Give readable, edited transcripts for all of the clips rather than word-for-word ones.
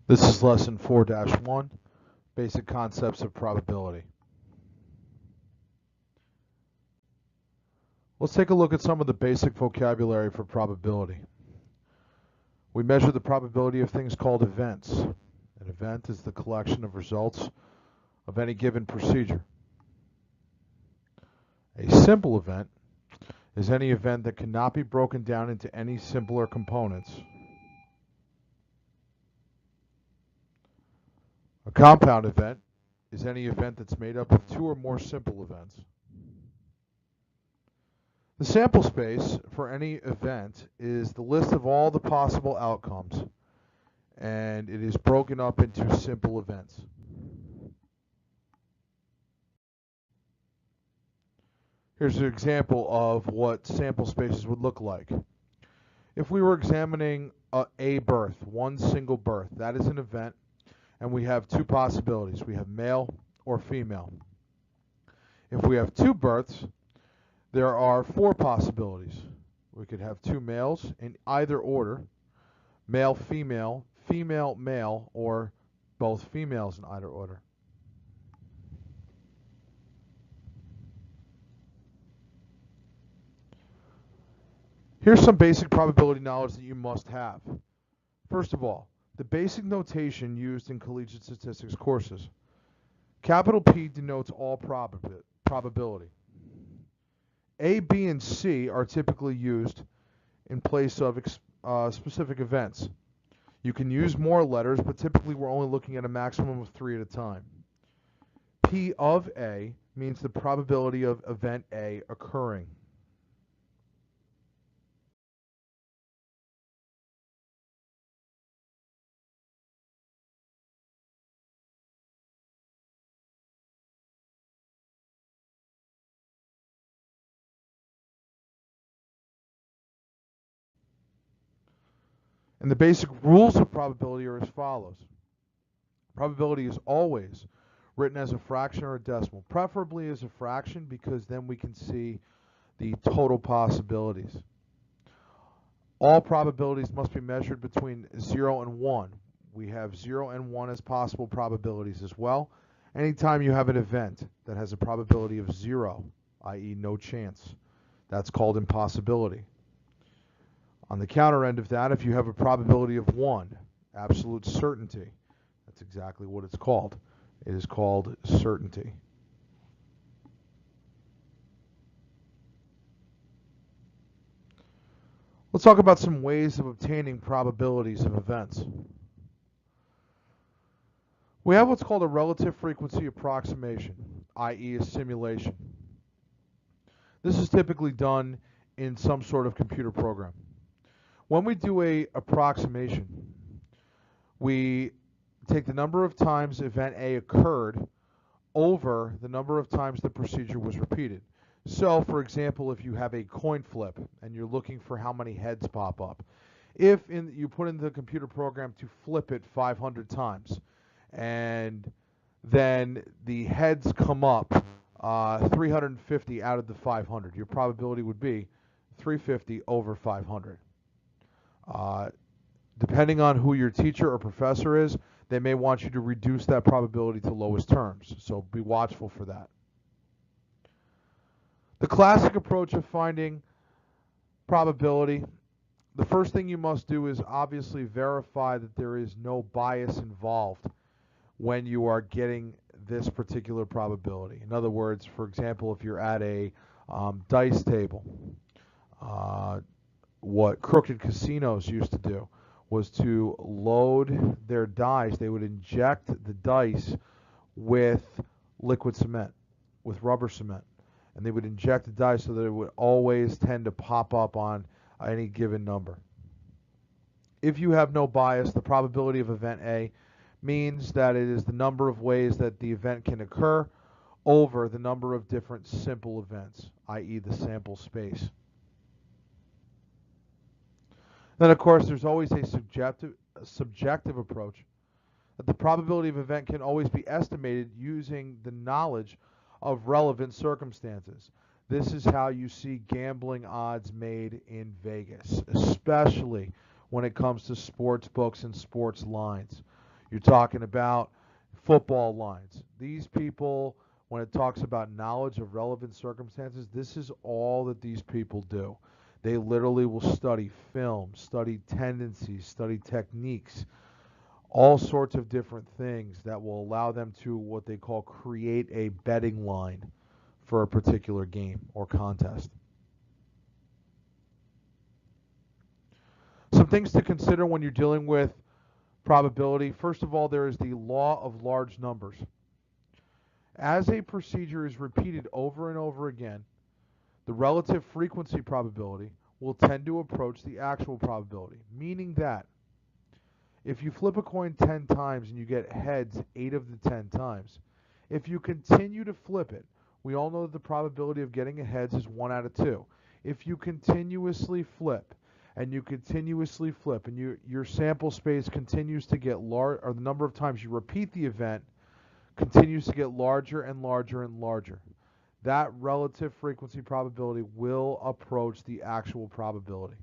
This is lesson 4-1, basic concepts of probability. Let's take a look at some of the basic vocabulary for probability. We measure the probability of things called events. An event is the collection of results of any given procedure. A simple event is any event that cannot be broken down into any simpler components. A compound event is any event that's made up of two or more simple events. The sample space for any event is the list of all the possible outcomes, and it is broken up into simple events. Here's an example of what sample spaces would look like. If we were examining a birth, one single birth, that is an event, and we have two possibilities. We have male or female. If we have two births, there are four possibilities. We could have two males in either order, male, female, female, male, or both females in either order. Here's some basic probability knowledge that you must have. First of all, the basic notation used in collegiate statistics courses. Capital P denotes all probability. A, B, and C are typically used in place of specific events. You can use more letters, but typically we're only looking at a maximum of 3 at a time. P of A means the probability of event A occurring. And the basic rules of probability are as follows. Probability is always written as a fraction or a decimal, preferably as a fraction because then we can see the total possibilities. All probabilities must be measured between 0 and 1. We have 0 and 1 as possible probabilities as well. Anytime you have an event that has a probability of 0, i.e. no chance, that's called impossibility. On the counter end of that, if you have a probability of 1, absolute certainty, that's exactly what it's called. It is called certainty. Let's talk about some ways of obtaining probabilities of events. We have what's called a relative frequency approximation, i.e. a simulation. This is typically done in some sort of computer program. When we do an approximation, we take the number of times event A occurred over the number of times the procedure was repeated. So, for example, if you have a coin flip and you're looking for how many heads pop up, if you put in the computer program to flip it 500 times, and then the heads come up 350 out of the 500, your probability would be 350 over 500. Depending on who your teacher or professor is, they may want you to reduce that probability to lowest terms, so be watchful for that. The classic approach of finding probability, the first thing you must do is obviously verify that there is no bias involved when you are getting this particular probability. In other words, for example, if you're at a dice table, what crooked casinos used to do was to load their dice. They would inject the dice with liquid cement, with rubber cement. And they would inject the dice so that it would always tend to pop up on any given number. If you have no bias, the probability of event A means that it is the number of ways that the event can occur over the number of different simple events, i.e. the sample space. Then, of course, there's always a subjective approach. That the probability of an event can always be estimated using the knowledge of relevant circumstances. This is how you see gambling odds made in Vegas, especially when it comes to sports books and sports lines. You're talking about football lines. These people, when it talks about knowledge of relevant circumstances, this is all that these people do. They literally will study film, study tendencies, study techniques, all sorts of different things that will allow them to what they call create a betting line for a particular game or contest. Some things to consider when you're dealing with probability. First of all, there is the law of large numbers. As a procedure is repeated over and over again, the relative frequency probability will tend to approach the actual probability, meaning that if you flip a coin 10 times and you get heads 8 of the 10 times, if you continue to flip it, we all know that the probability of getting a heads is 1 out of 2. If you continuously flip and you continuously flip and your sample space continues to get large, or the number of times you repeat the event continues to get larger and larger and larger, that relative frequency probability will approach the actual probability.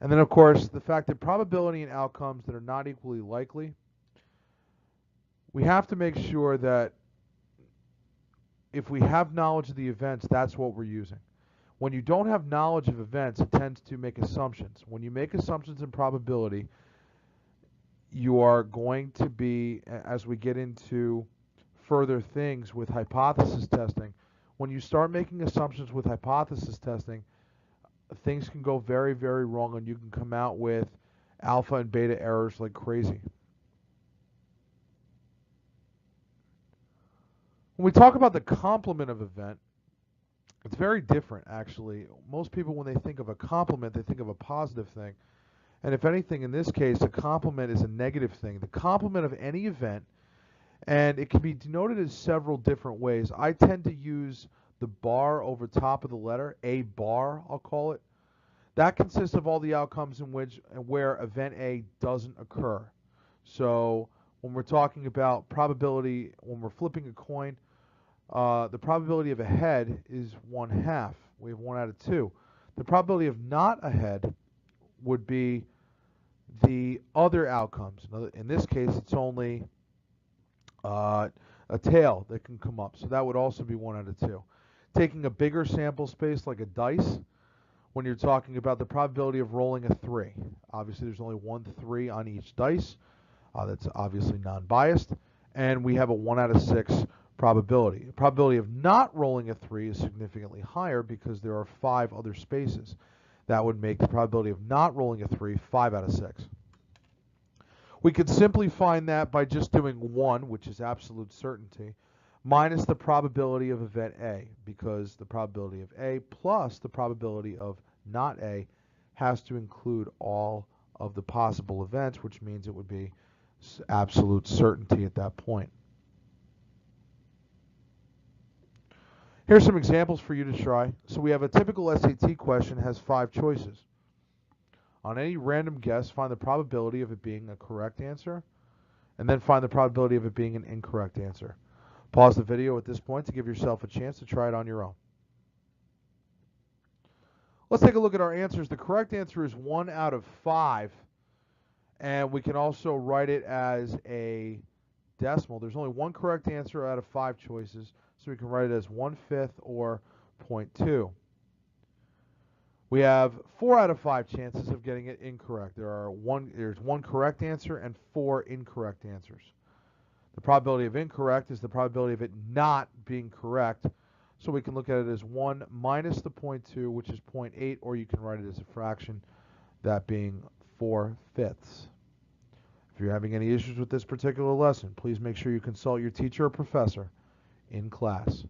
And then, of course, the fact that probability and outcomes that are not equally likely, we have to make sure that if we have knowledge of the events, that's what we're using. When you don't have knowledge of events, it tends to make assumptions. When you make assumptions in probability, you are going to be, as we get into further things with hypothesis testing, when you start making assumptions with hypothesis testing, things can go very, very wrong, and you can come out with alpha and beta errors like crazy. When we talk about the complement of event, it's very different, actually. Most people, when they think of a complement, they think of a positive thing. And if anything, in this case, a complement is a negative thing. The complement of any event, and it can be denoted as several different ways. I tend to use the bar over top of the letter, a bar, I'll call it. That consists of all the outcomes in which and where event A doesn't occur. So when we're talking about probability, when we're flipping a coin, the probability of a head is 1/2. We have 1 out of 2. The probability of not a head would be the other outcomes. In this case, it's only a tail that can come up. So that would also be 1 out of 2. Taking a bigger sample space like a dice, when you're talking about the probability of rolling a 3. Obviously, there's only 1 3 on each dice. That's obviously non-biased. And we have a 1 out of 6 probability. The probability of not rolling a 3 is significantly higher because there are 5 other spaces. That would make the probability of not rolling a 3 5 out of 6. We could simply find that by just doing 1, which is absolute certainty, minus the probability of event A, because the probability of A plus the probability of not A has to include all of the possible events, which means it would be absolute certainty at that point. Here's some examples for you to try. So we have a typical SAT question has 5 choices. On any random guess, find the probability of it being a correct answer, and then find the probability of it being an incorrect answer. Pause the video at this point to give yourself a chance to try it on your own. Let's take a look at our answers. The correct answer is 1 out of 5, and we can also write it as a decimal. There's only one correct answer out of 5 choices, so we can write it as 1/5 or 0.2. We have 4 out of 5 chances of getting it incorrect. There's one correct answer and 4 incorrect answers. The probability of incorrect is the probability of it not being correct. So we can look at it as 1 minus the 0.2, which is 0.8, or you can write it as a fraction, that being 4/5. If you're having any issues with this particular lesson, please make sure you consult your teacher or professor in class.